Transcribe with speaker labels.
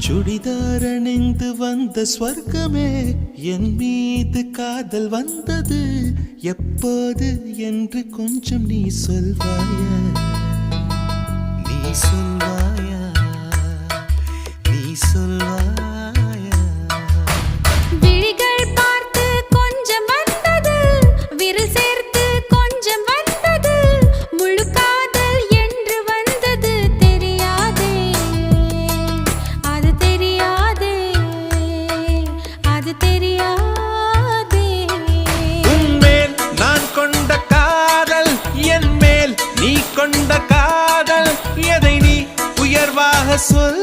Speaker 1: சுடிதார் அணிந்து வந்த ஸ்வர்க்கமே என் மீது காதல் வந்தது எப்போது என்று கொஞ்சம் நீ சொல்வாயா நீ சொல்வாயா நீ சொல்வாயா
Speaker 2: விழிகள் பார்த்து கொஞ்சம் வந்தது விரல் சேர்த்து கொஞ்சம் வந்தது முழு காதல் என்று வந்தது தெரியாதே அது தெரியாதே அது தெரியாதே
Speaker 1: உன்மேல் நான் கொண்ட காதல் என் மேல் நீ கொண்ட காதல் எதை நீ உயர்வாக சொல்